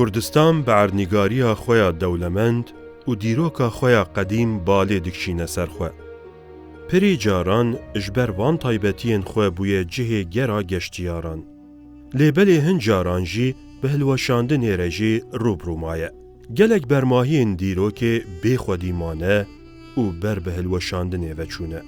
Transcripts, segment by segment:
کوردستان بەعرنیگاریە خۆیان دەوڵەمەند و دیرۆکە خۆیان قەدیم باڵێ دکشینە سەر خۆ. پری جاران ژبەر وان تایبەتیên خۆ بوویە جihê gera geştyaran. Lêbelê hin caran jî bi hilweşandinê re jî rûbirû maye. Gelek bermahiyên dîrokê bêxwedî mane û ber bi hilweşandinê veçûne.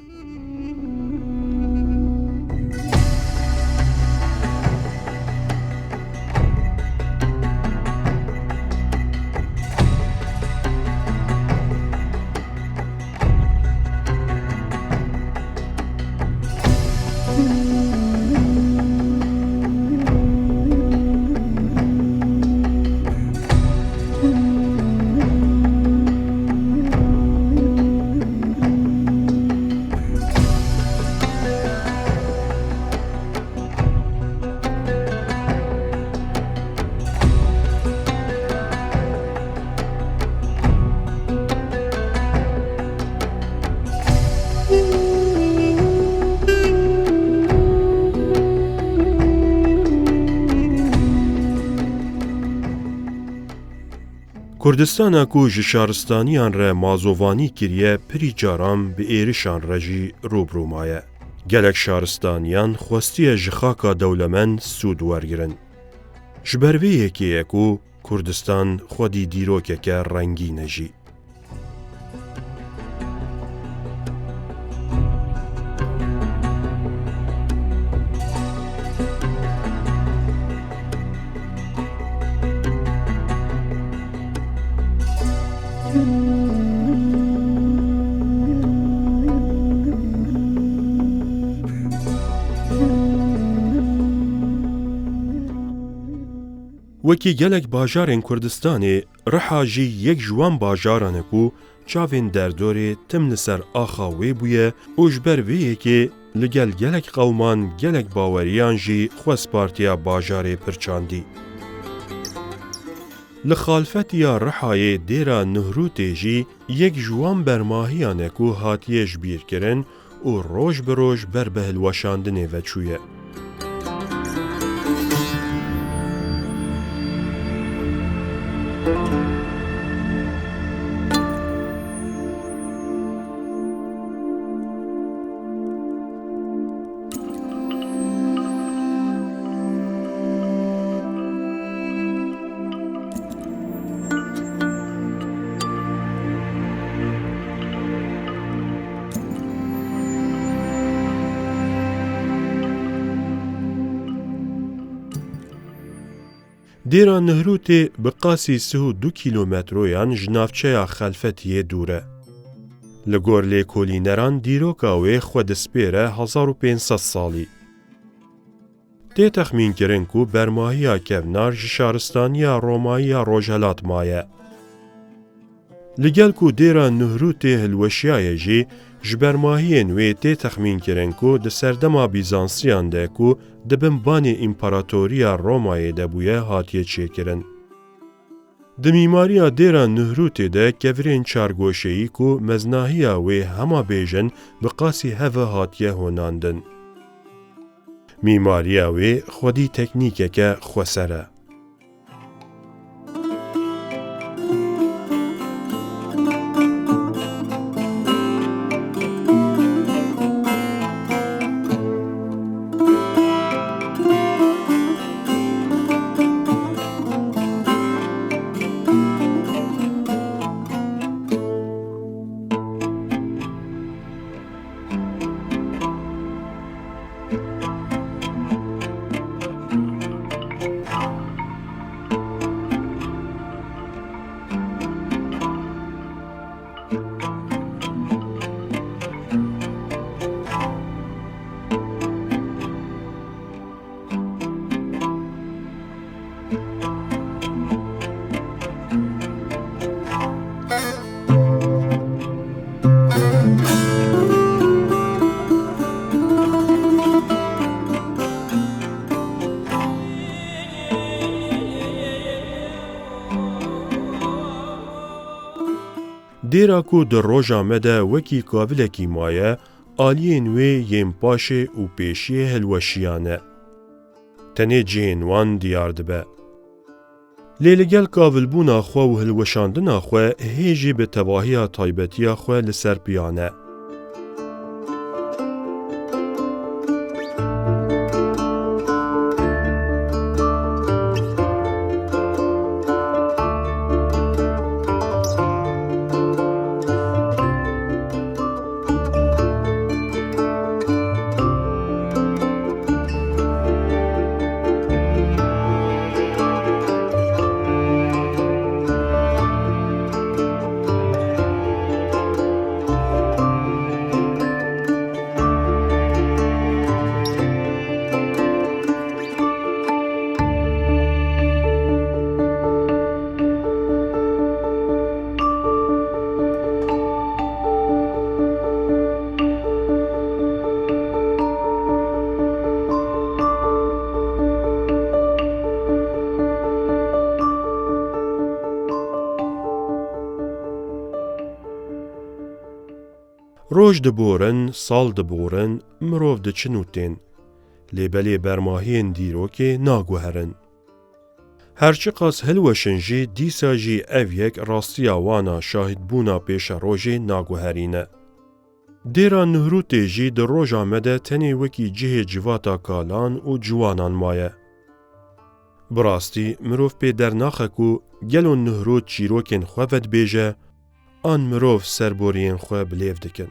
کوردستانا کو ji şaristaniyan re mazovanî kiriye pirî caran bi êrişan re jî rûbirû maye. Gelek şaristaniyan xwestiye ji xaka dewlemend sûd wergirin. Ji ber vê yekê ku Kurdistan xwedî dîrokeke rengîn e jî. وەکی gelek bajarên Kurdistanê riha jî yek ji wan bajaran e ku çavên derdorê tim li ser axa wê bûye û ji ber vê yekê li gel gelek qewman gelek baweriyan jî xwestpartiya bajarê pirçandî. Li xalfetiya Rihayê dêra Nuhrûtê jî yek ji wan bermahiyan e ku hatiye ji bîrkirin û roj bi roj ber bi hilweşandinê veçûye. Dêra Nuhrûtê bi qasî 32 kîlometroyan ji navçeya xelfetiyê dûr e. Li gor lêkolîneran dîroka wê xwedespêr e 1500 salî. Tê texmînkirin ku bermahiya kevnar ji şaristaniya Romayiya Rojhilat maye. Li gel ku dêra Nuhrûtê hilweşiyaye jî ji bermahiyên wê tê texmînkirin ku di serdema Bîzansiyan de ku dibin banê İmparatoriya Romayê de bûye hatiye çêkirin. Di mîmariya dêra Nuhrûtê de kevirên çargoşeyî ku meznahiya wê hema bêjin bi qasî heve hatiye honandin. Mîmariya wê xwedî teknîkeke xweser e. Dêra ku di roja me de wekî kavilekî maye, aliyên wê yên paşê û pêşiyê hilweşiyan e. Tenê cihên wan diyar dibe. لیلگل کاولبونا خو و هلوشاندنا خو هیجی به تواهی تایبتی خو لسر پیانه. روج دبورن، سال دبورن، مروف دچنوتین. لیبلی برماهین دیروکی ناگوهرن. هرچی قاس هلوشنجی دیساجی اویک راستی وانا شاهد بونا پیش روژی ناگوهرینه. دیرا نهروتی جی در روژ آمده تنی وکی جه جواتا کالان و جوانان مایه. براستی مروف پی در ناخکو گلو نهروت چیروکین خواه بیجه آن مروف سربورین خواه بلیف دکن.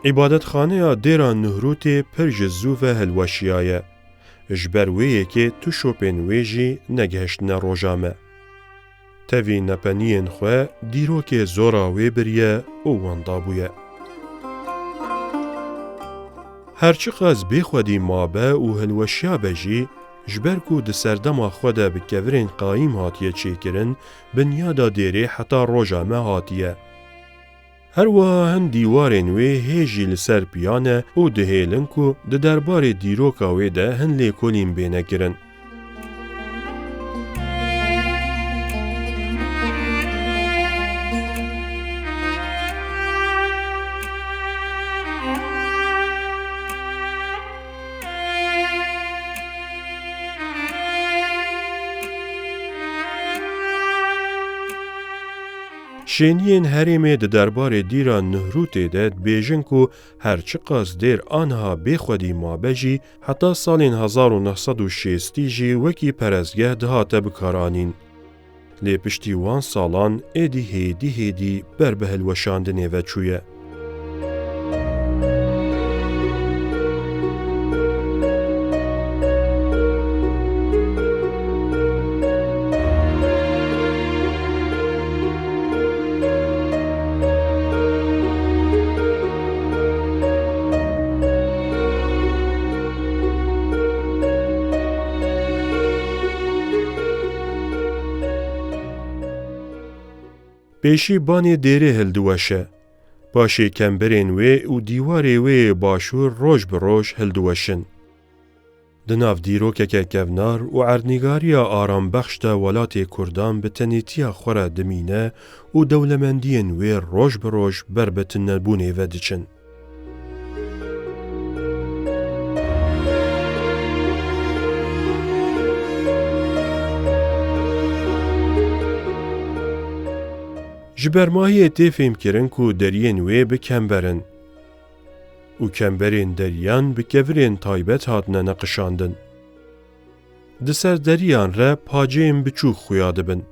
عبادتخانه دیرا نهروتی پرج زوف هلوشیایه. جبرویه که تو شوپین ویجی نگهشتن روژامه. تاوی نپنین خواه دیرو که زورا وی بریه او واندابویه. هرچی قاز بخودی مابه و هلوشیا بجی جبرکو ده سردما خوده بکورین قایم هاتیه چی کرن بنیادا دیره حتا روژامه هاتیه. هر واهن دیوارین وی هیجی لسر پیانه او ده هیلن کو ده دربار دیروکا وی ده هن لیکولین بینه گرن. شینین هریمه ده دربار دیرا نهروتی ده بیجن کو هرچی قاس دیر آنها بخودی مابجی حتی سالین 1960 جی وکی پرزگه ده هاته بکارانین. لی پشتی وان سالان ایدی هیدی بر به هلوشاندنه و چویه. پیشی بانی دیره هلدوشه. پاشی کمبرین وی و دیواری وی باشور روش بروش هلدوشن. دناف دیروکه که کونار و عرنگاری آرام بخشت ولات کردان به تنیتیا خوره دمینه و دولمندین وی روش بروش بربت نبونه ودچن. ji ber mahiyê tê fêmkirin ku deriyên wê bi kemberin û kemberên deriyan bi kevirên taybet hatine neqişandin. Di ser deriyan re paceyên biçûk xuya dibin.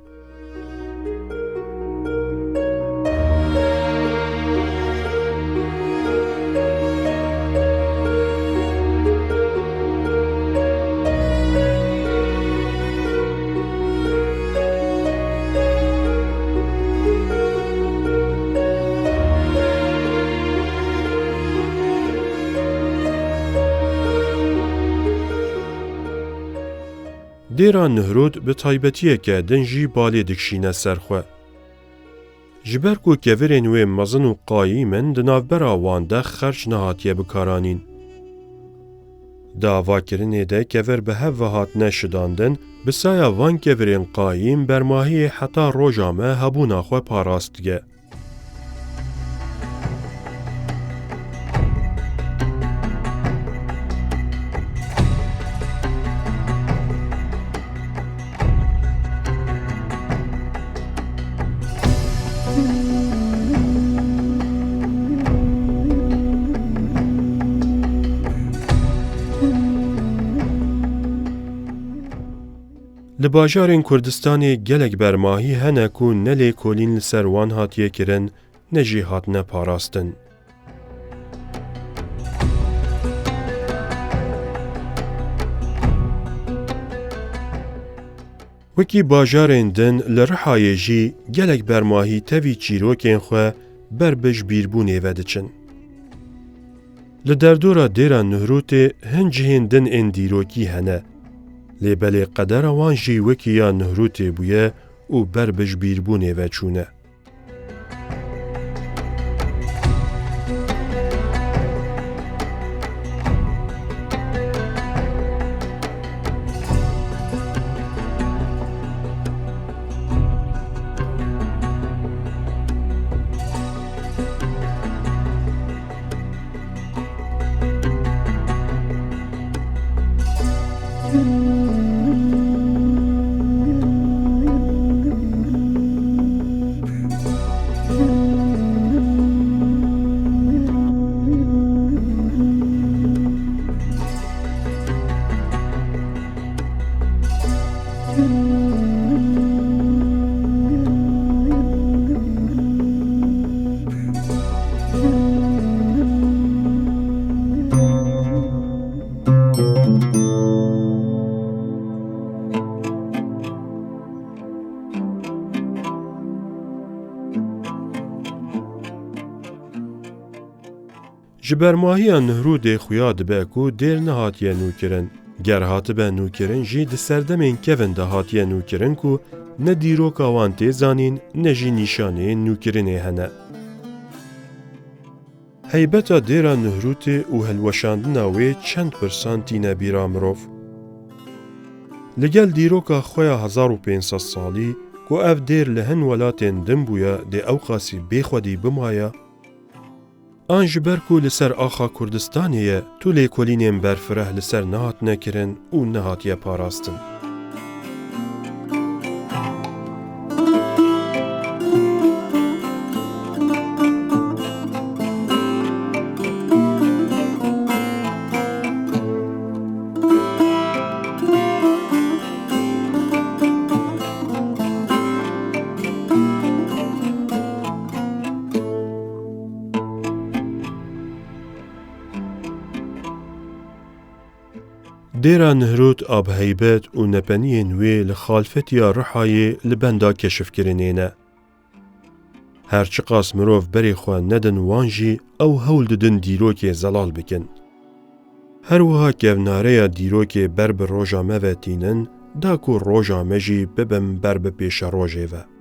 Dêra Nihrûd bi taybetiyeke din jî balê dikişîne ser xwe. Ji ber ku kevirên wê mezin û qayîm in, di navbera wan de xerç nehatiye bikaranîn. Di avakirinê de kevir bi hev ve hatine şidandin, bi saya van kevirên qayîm bermahiyê heta roja me hebûna xwe parast dike. Li bajarên Kurdistanê gelek bermahî hene ku ne lêkolîn li ser wan hatiye kirin, ne jî hatine parastin. Wekî bajarên din li Rihayê jî gelek bermahî tevî çîrokên xwe ber bi jbîrbûnê ve diçin. Li derdora dêra Nihrûtê hin cihên din ên dîrokî hene. Lê belê qedera wan jî wekî ya Nihrûtê bûye û ber bi jbîrbûnê ve çûne. Ji bermahiya Nihrûdê xuya dibe ku dêr nehatiye nûkirin. Ger hatibe nûkirin jî di serdemên kevin de hatiye nûkirin ku ne dîroka wan tê zanîn, ne jî nîşaneyên nûkirinê hene. Heybeta dêra Nihrûtê û helweşandina wê çend pirsan tîne bîra mirov. Li gel dîroka xwe ya 1500 salî ku ev dêr li hin welatên din bûye dê ew qasî bêxwedî bimaya, an ji ber ku li ser axa Kurdistanê ye, tu lêkolînên berfireh li ser nehatine kirin û nehatiye parastin. Dêra Nihrûd abheybet û nepeniyên wê li xalfetiya Rihayê li benda keşifkirinê ne. Her çi qas mirov berê xwe nedin wan jî ew hewl didin dîrokê zelal bikin. Her wiha kevnareya dîrokê ber bi roja me ve tînin, da ku roja me jî bibin ber bi pêşa rojê ve.